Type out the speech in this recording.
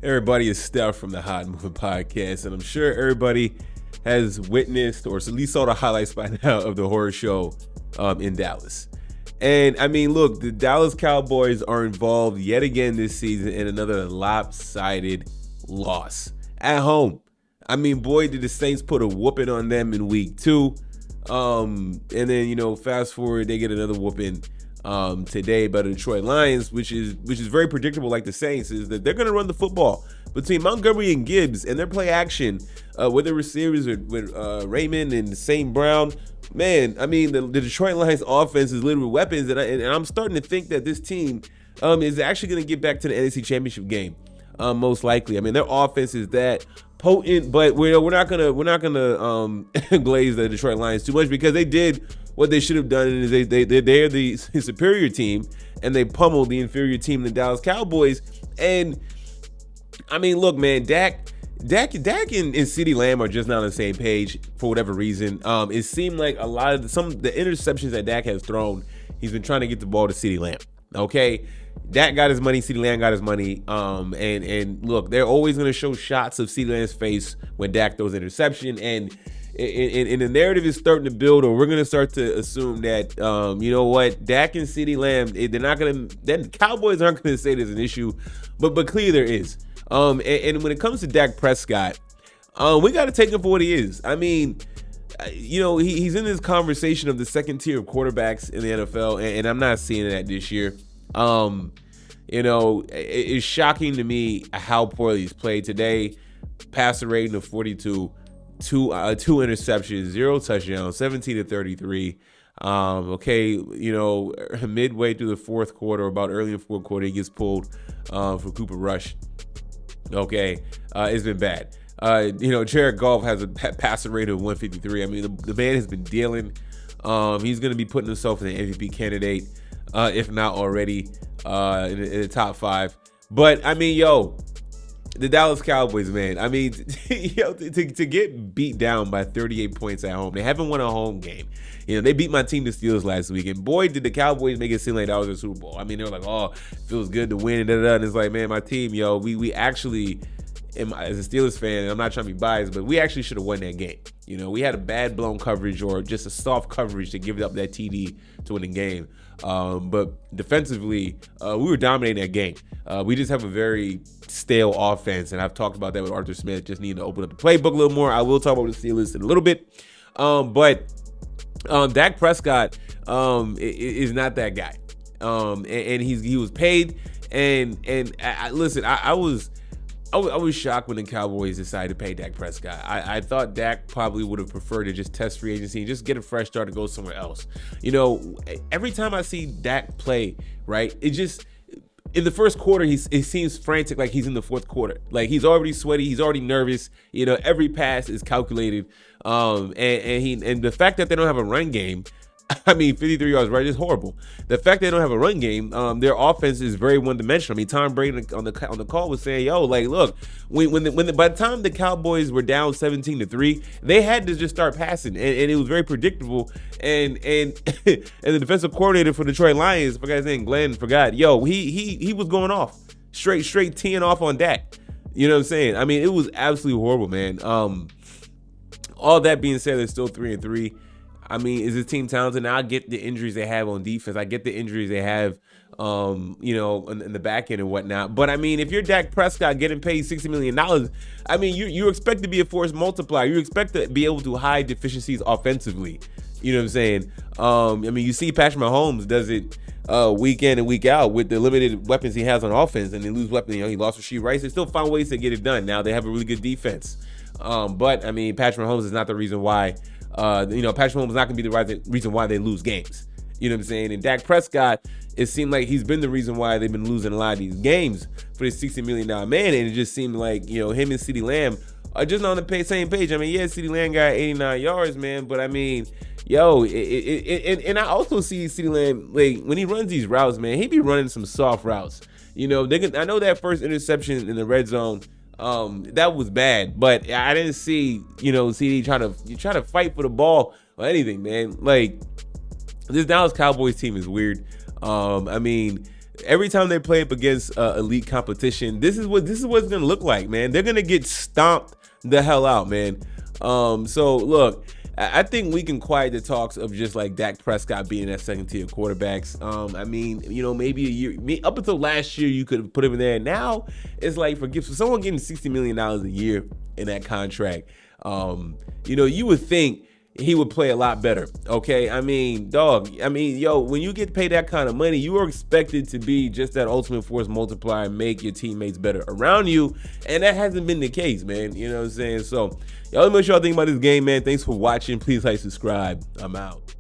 Everybody is Steph from the Hot Moving Podcast, and I'm sure everybody has witnessed or at least saw the highlights by now of the horror show in Dallas. And I mean, look, the Dallas Cowboys are involved yet again this season in another lopsided loss at home. I mean, boy, did the Saints put a whooping on them in week 2. And then, fast forward, they get another whooping today by the Detroit Lions, which is very predictable, like the Saints, is that they're going to run the football between Montgomery and Gibbs and their play action with the receivers with Raymond and St. Brown. Man, I mean, the Detroit Lions offense is littered with weapons, and I'm starting to think that this team is actually going to get back to the NFC Championship game, most likely. I mean, their offense is that potent, but we're not gonna glaze the Detroit Lions too much, because they did what they should have done, and they're the superior team, and they pummeled the inferior team, the Dallas Cowboys. And I mean, look, man, Dak and CeeDee Lamb are just not on the same page for whatever reason. It seemed like a lot of the interceptions that Dak has thrown, he's been trying to get the ball to CeeDee Lamb. Okay, Dak got his money, CeeDee Lamb got his money. And look, they're always going to show shots of CeeDee Lamb's face when Dak throws interception, and the narrative is starting to build, or we're going to start to assume that, you know what, Dak and CeeDee Lamb, they're not going to, then Cowboys aren't going to say there's an issue, but clearly there is. And when it comes to Dak Prescott, we got to take him for what he is. I mean, he's in this conversation of the second tier of quarterbacks in the NFL, and I'm not seeing that this year. It's shocking to me how poorly he's played today. Passer rating of 42, two interceptions, 0 touchdowns, 17-33. Midway through the fourth quarter, about early in the fourth quarter, he gets pulled for Cooper Rush. Okay, it's been bad. Jared Goff has a passer rating of 153. I mean, the man has been dealing. He's going to be putting himself in the MVP candidate, if not already, in the top 5. But I mean, the Dallas Cowboys, man. I mean, to get beat down by 38 points at home. They haven't won a home game. They beat my team, the Steelers, last week, and boy, did the Cowboys make it seem like that was a Super Bowl. I mean, they were like, "Oh, it feels good to win," and it's like, man, my team, we actually, as a Steelers fan, I'm not trying to be biased, but we actually should have won that game. We had a bad blown coverage or just a soft coverage to give up that TD to win the game. But defensively, we were dominating that game. We just have a very stale offense, and I've talked about that with Arthur Smith. Just need to open up the playbook a little more. I will talk about the Steelers in a little bit, but Dak Prescott is not that guy, and he was paid. And listen, I was shocked when the Cowboys decided to pay Dak Prescott. I thought Dak probably would have preferred to just test free agency and just get a fresh start and go somewhere else. Every time I see Dak play, right, it just, in the first quarter, it seems frantic, like he's in the fourth quarter. Like he's already sweaty, he's already nervous. Every pass is calculated. And the fact that they don't have a run game, I mean, 53 yards, right, is horrible. The fact they don't have a run game, their offense is very one-dimensional. I mean, Tom Brady on the call was saying, look, by the time the Cowboys were down 17-3, they had to just start passing, and it was very predictable. And the defensive coordinator for Detroit Lions, for guy's name, Glenn, he was going off, straight teeing off on Dak. You know what I'm saying? I mean, it was absolutely horrible, man. All that being said, they're still 3-3. I mean, is this team talented? Now I get the injuries they have on defense. I get the injuries they have, in the back end and whatnot. But I mean, if you're Dak Prescott getting paid $60 million, I mean, you expect to be a force multiplier. You expect to be able to hide deficiencies offensively. You know what I'm saying? I mean, you see Patrick Mahomes does it week in and week out with the limited weapons he has on offense, and they lose weapons. He lost Rasheed Rice. They still find ways to get it done. Now they have a really good defense. But I mean, Patrick Mahomes is not the reason why. Patrick Mahomes is not going to be the reason why they lose games. You know what I'm saying? And Dak Prescott, it seemed like he's been the reason why they've been losing a lot of these games for this $60 million man. And it just seemed like, him and CeeDee Lamb are just not on the same page. I mean, yeah, CeeDee Lamb got 89 yards, man. But I mean, and I also see CeeDee Lamb, like, when he runs these routes, man, he be running some soft routes. I know that first interception in the red zone, that was bad, but I didn't see, CeeDee try to fight for the ball or anything, man. Like, this Dallas Cowboys team is weird. I mean, every time they play up against elite competition, this is what it's gonna look like, man. They're gonna get stomped the hell out, man. So look, I think we can quiet the talks of just like Dak Prescott being that second tier quarterbacks. I mean, maybe a year, up until last year, you could have put him in there. Now it's like for someone getting $60 million a year in that contract, you would think he would play a lot better. Okay. I mean, when you get paid that kind of money, you are expected to be just that ultimate force multiplier, make your teammates better around you. And that hasn't been the case, man. You know what I'm saying? So y'all, let me know what y'all think about this game, man. Thanks for watching. Please like, subscribe. I'm out.